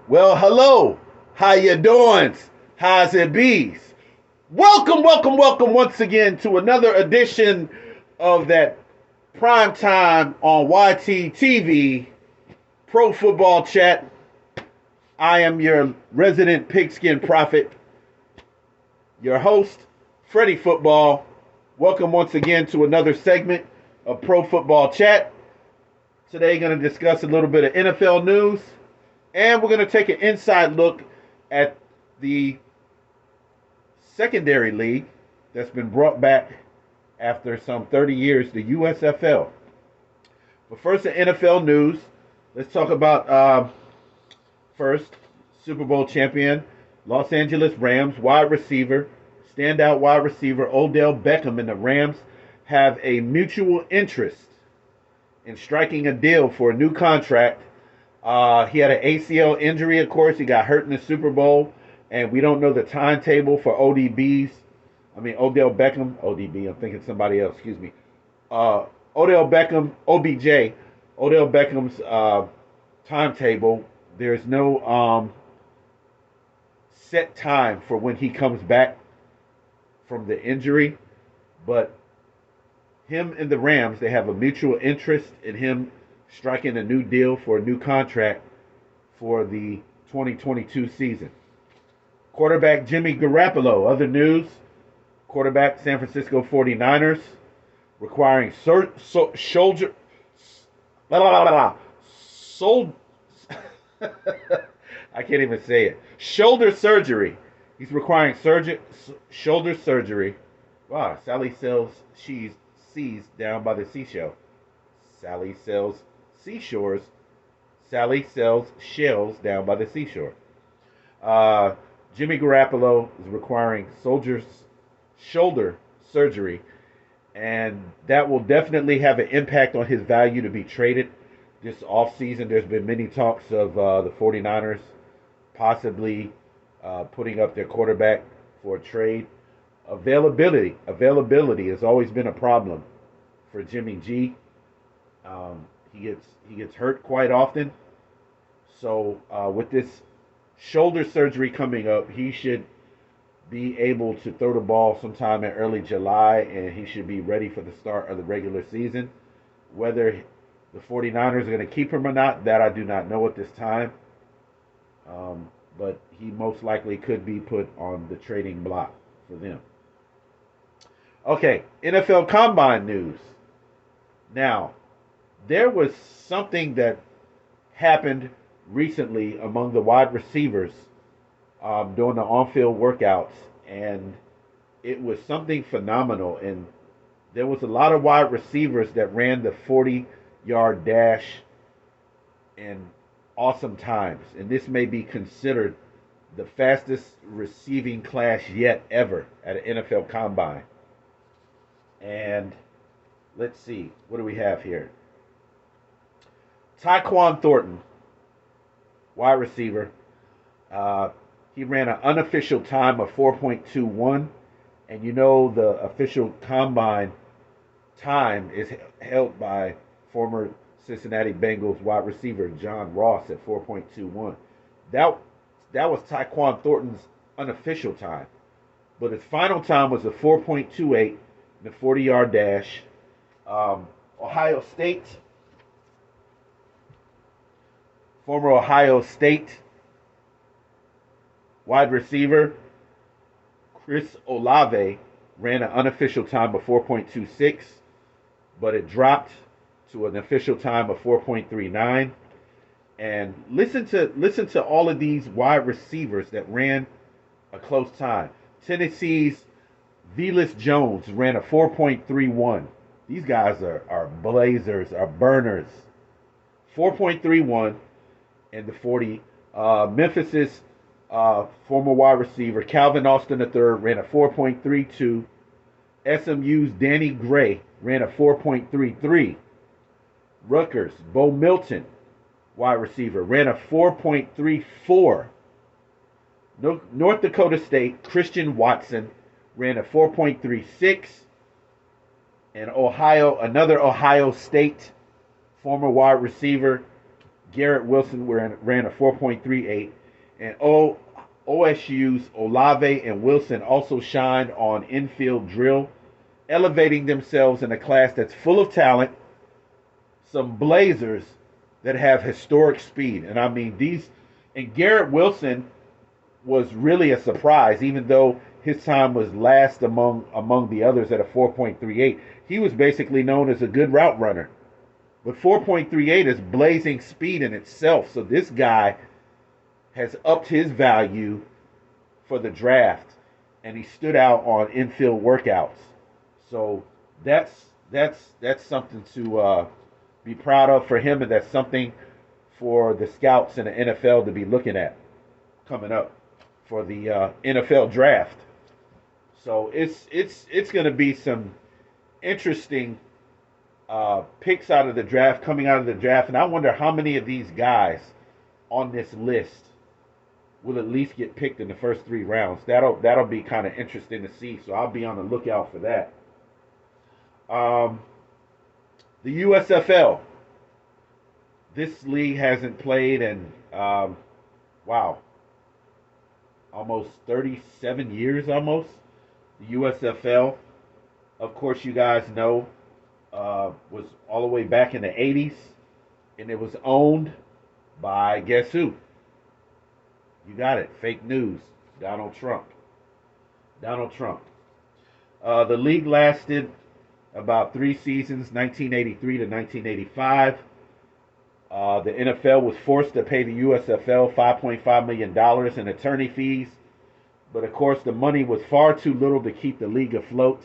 Well, hello. How you doing? How's it bees? Welcome once again to another edition of that prime time on YT TV Pro Football Chat. I am your resident pigskin prophet, your host, Freddie Football. Welcome once again to another segment of Pro Football Chat. Today, going to discuss a little bit of NFL news, and we're going to take an inside look at the secondary league that's been brought back after some 30 years, the USFL. But first, the NFL news. Let's talk about first Super Bowl champion, Los Angeles Rams wide receiver, standout wide receiver Odell Beckham and the Rams have a mutual interest in striking a deal for a new contract. He had an ACL injury, of course. He got hurt in the Super Bowl, and we don't know the timetable for Odell Beckham, ODB. I'm thinking somebody else. Excuse me. Odell Beckham, OBJ. Odell Beckham's timetable. There's no set time for when he comes back from the injury, but him and the Rams, they have a mutual interest in him striking a new deal for a new contract for the 2022 season. Quarterback Jimmy Garoppolo, other news, quarterback San Francisco 49ers, requiring shoulder I can't even say it. Shoulder surgery. He's requiring shoulder surgery. Wow, Sally sells seas down by the seashore. Sally sells seashores. Sally sells shells down by the seashore. Jimmy Garoppolo is requiring shoulder surgery, and that will definitely have an impact on his value to be traded this offseason. There's been many talks of the 49ers possibly putting up their quarterback for a trade. Availability has always been a problem for Jimmy G. He gets hurt quite often. So with this shoulder surgery coming up, he should be able to throw the ball sometime in early July, and he should be ready for the start of the regular season. Whether the 49ers are going to keep him or not, that I do not know at this time. But he most likely could be put on the trading block for them. Okay, NFL Combine news. Now, there was something that happened recently among the wide receivers during the on-field workouts, and it was something phenomenal. And there was a lot of wide receivers that ran the 40-yard dash in awesome times. And this may be considered the fastest receiving class yet ever at an NFL Combine. And let's see, what do we have here? Tyquan Thornton, wide receiver. He ran an unofficial time of 4.21. And you know the official combine time is held by former Cincinnati Bengals wide receiver John Ross at 4.21. That was Tyquan Thornton's unofficial time. But his final time was a 4.28 in the 40-yard dash. Ohio State, former Ohio State wide receiver Chris Olave ran an unofficial time of 4.26, but it dropped to an official time of 4.39. And listen to all of these wide receivers that ran a close time. Tennessee's Velus Jones ran a 4.31. These guys are blazers, are burners. 4.31 in the 40. Memphis's former wide receiver Calvin Austin III ran a 4.32. SMU's Danny Gray ran a 4.33. Rutgers, Bo Milton, wide receiver, ran a 4.34. North Dakota State, Christian Watson ran a 4.36. And another Ohio State former wide receiver, Garrett Wilson ran a 4.38, and OSU's Olave and Wilson also shined on infield drill, elevating themselves in a class that's full of talent, some blazers that have historic speed. And I mean, and Garrett Wilson was really a surprise, even though his time was last among the others at a 4.38. He was basically known as a good route runner. But 4.38 is blazing speed in itself. So this guy has upped his value for the draft, and he stood out on infield workouts. So that's something to be proud of for him, and that's something for the scouts in the NFL to be looking at coming up for the NFL draft. So it's going to be some interesting picks out of the draft, coming out of the draft, and I wonder how many of these guys on this list will at least get picked in the first 3 rounds. That'll be kind of interesting to see. So I'll be on the lookout for that. The USFL. This league hasn't played in wow, almost 37 years almost. The USFL, of course, you guys know, was all the way back in the 80s, and it was owned by, guess who? You got it. Fake news. Donald Trump. Donald Trump. The league lasted about 3 seasons, 1983 to 1985. The NFL was forced to pay the USFL $5.5 million in attorney fees. But of course, the money was far too little to keep the league afloat.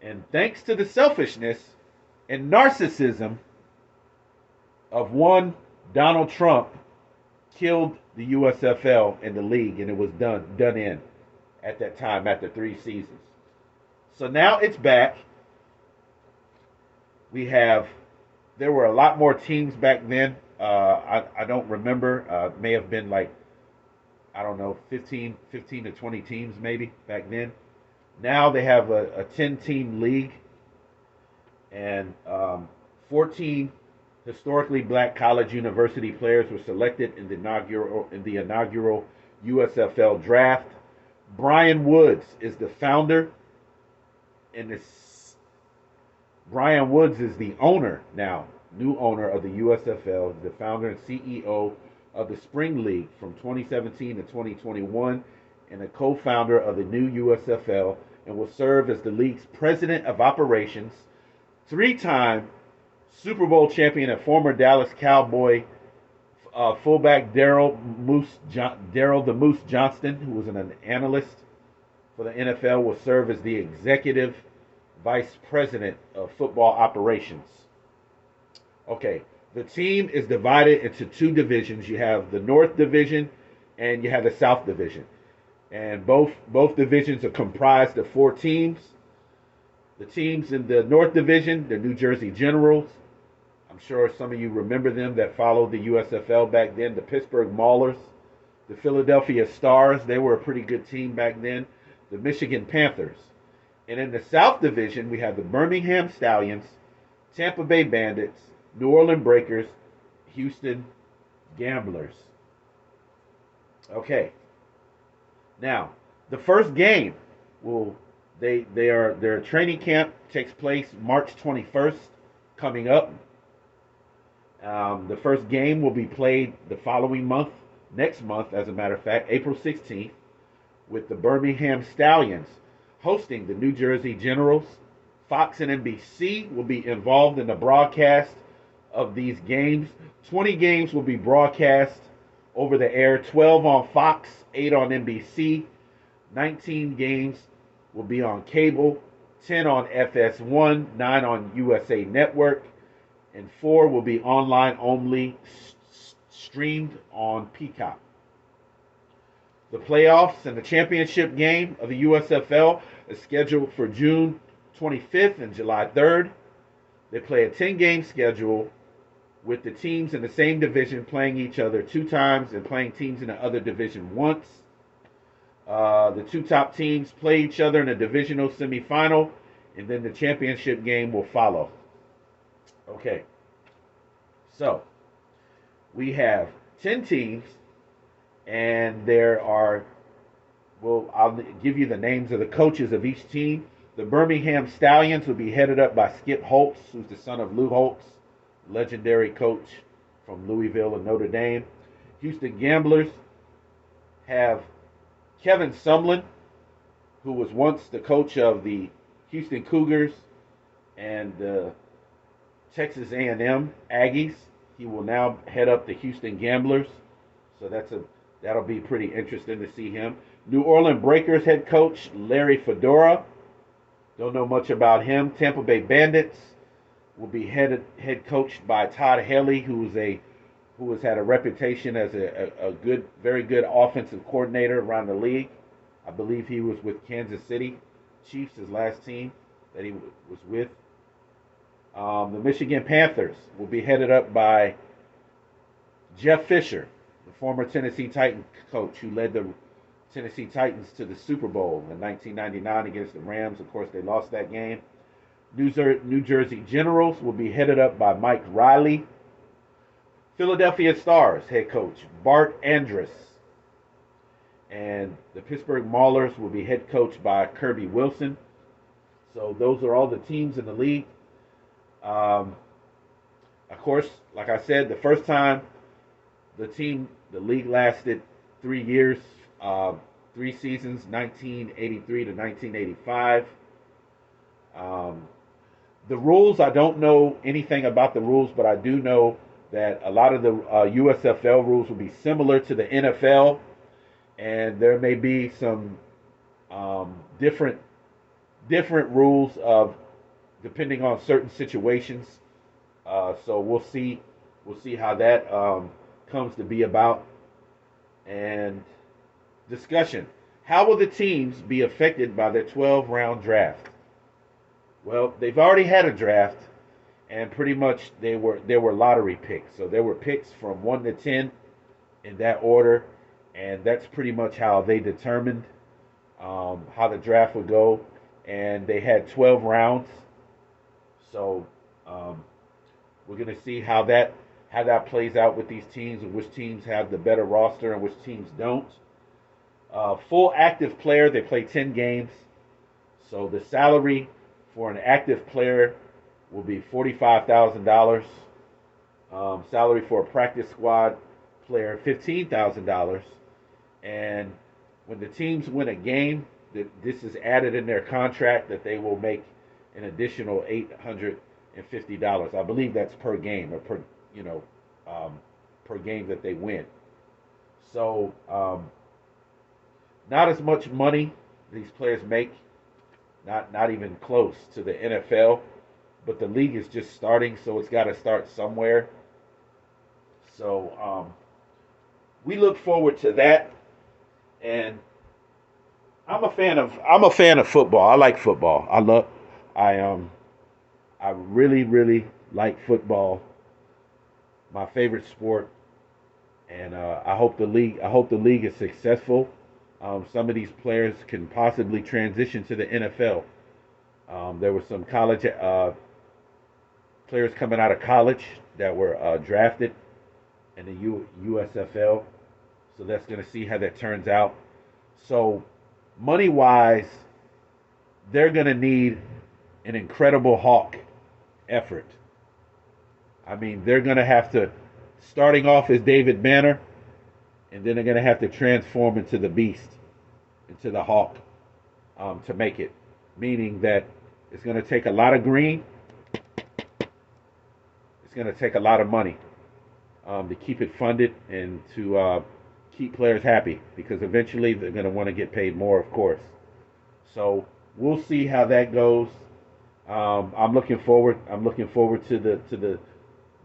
And thanks to the selfishness and narcissism of one Donald Trump, killed the USFL and the league, and it was done in at that time after 3 seasons. So now it's back. There were a lot more teams back then. I don't remember. May have been like, I don't know, 15 to 20 teams maybe back then. Now they have a 10-team league, and 14 historically black college university players were selected in the inaugural USFL draft. Brian Woods is the founder, and Brian Woods is the owner now, new owner of the USFL, the founder and CEO of the Spring League from 2017 to 2021, and a co-founder of the new USFL, and will serve as the league's president of operations. 3-time Super Bowl champion and former Dallas Cowboy fullback Daryl the Moose Johnston, who was an analyst for the NFL, will serve as the executive vice president of football operations. Okay, the team is divided into 2 divisions. You have the North Division and you have the South Division. And both divisions are comprised of 4 teams. The teams in the North Division, the New Jersey Generals. I'm sure some of you remember them that followed the USFL back then. The Pittsburgh Maulers, the Philadelphia Stars, they were a pretty good team back then. The Michigan Panthers. And in the South Division, we have the Birmingham Stallions, Tampa Bay Bandits, New Orleans Breakers, Houston Gamblers. Okay. Now, the first game their training camp takes place March 21st, coming up. The first game will be played the following month, next month, as a matter of fact, April 16th, with the Birmingham Stallions hosting the New Jersey Generals. Fox and NBC will be involved in the broadcast of these games. 20 games will be broadcast over the air, 12 on Fox, 8 on NBC. 19 games will be on cable, 10 on FS1, 9 on USA Network, and 4 will be online only, streamed on Peacock. The playoffs and the championship game of the USFL is scheduled for June 25th and July 3rd. They play a 10-game schedule with the teams in the same division playing each other 2 times and playing teams in the other division once. The 2 top teams play each other in a divisional semifinal, and then the championship game will follow. Okay. So, we have 10 teams, and there are, well, I'll give you the names of the coaches of each team. The Birmingham Stallions will be headed up by Skip Holtz, who's the son of Lou Holtz, legendary coach from Louisville and Notre Dame. Houston Gamblers have Kevin Sumlin, who was once the coach of the Houston Cougars and the Texas A&M Aggies. He will now head up the Houston Gamblers, so that'll be pretty interesting to see him. New Orleans Breakers head coach Larry Fedora. Don't know much about him. Tampa Bay Bandits will be head coached by Todd Haley, who has had a reputation as a good, very good offensive coordinator around the league. I believe he was with Kansas City Chiefs, his last team that he was with. The Michigan Panthers will be headed up by Jeff Fisher, the former Tennessee Titans coach who led the Tennessee Titans to the Super Bowl in 1999 against the Rams. Of course, they lost that game. New Jersey Generals will be headed up by Mike Riley. Philadelphia Stars head coach Bart Andrus. And the Pittsburgh Maulers will be head coached by Kirby Wilson. So those are all the teams in the league. Of course, like I said, the first time the league lasted 3 years, 3 seasons, 1983 to 1985. The rules, I don't know anything about the rules, but I do know that a lot of the USFL rules will be similar to the NFL, and there may be some different rules of depending on certain situations. So we'll see how that comes to be about. And discussion: how will the teams be affected by their 12-round draft? Well, they've already had a draft, and pretty much there were lottery picks. So there were picks from 1 to 10 in that order, and that's pretty much how they determined how the draft would go. And they had 12 rounds. So we're going to see how that plays out with these teams, and which teams have the better roster and which teams don't. Full active player, they play 10 games. So the salary for an active player will be $45,000. Salary for a practice squad player, $15,000. And when the teams win a game, this is added in their contract that they will make an additional $850. I believe that's per game, or per game that they win. So not as much money these players make, not even close to the NFL. But the league is just starting, so it's got to start somewhere. So we look forward to that, and I'm a fan of football. I like football. I really like football. My favorite sport, and I hope the league is successful. Some of these players can possibly transition to the NFL. There were some college players coming out of college that were drafted in the USFL. So that's going to see how that turns out. So money-wise, they're going to need an incredible hawk effort. I mean, they're going to have to, starting off as David Banner, and then they're going to have to transform into the beast, into the hawk, to make it. Meaning that it's going to take a lot of green. It's going to take a lot of money to keep it funded and to keep players happy, because eventually they're going to want to get paid more, of course. So we'll see how that goes. I'm looking forward to the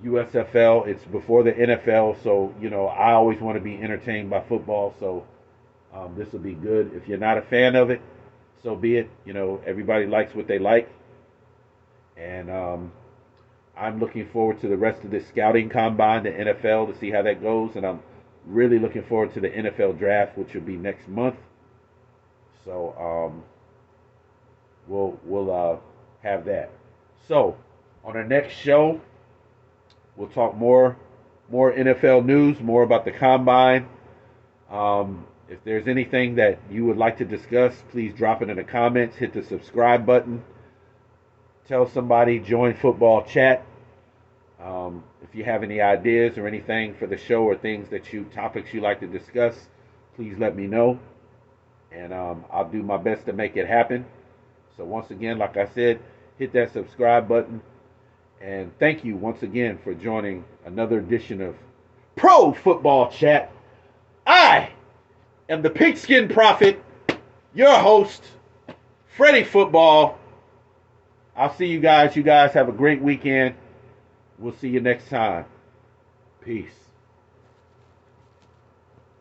USFL. It's before the NFL, so I always want to be entertained by football. So this will be good. If you're not a fan of it, so be it. Everybody likes what they like, and I'm looking forward to the rest of this scouting combine, the NFL, to see how that goes, and I'm really looking forward to the NFL draft, which will be next month. So we'll have that. So on our next show, we'll talk more more NFL news, more about the combine. If there's anything that you would like to discuss, please drop it in the comments. Hit the subscribe button. Tell somebody, join football chat. If you have any ideas or anything for the show or topics you like to discuss, please let me know. And I'll do my best to make it happen. So once again, like I said, hit that subscribe button. And thank you once again for joining another edition of Pro Football Chat. I am the Pigskin Prophet, your host, Freddie Football. I'll see you guys. You guys have a great weekend. We'll see you next time. Peace.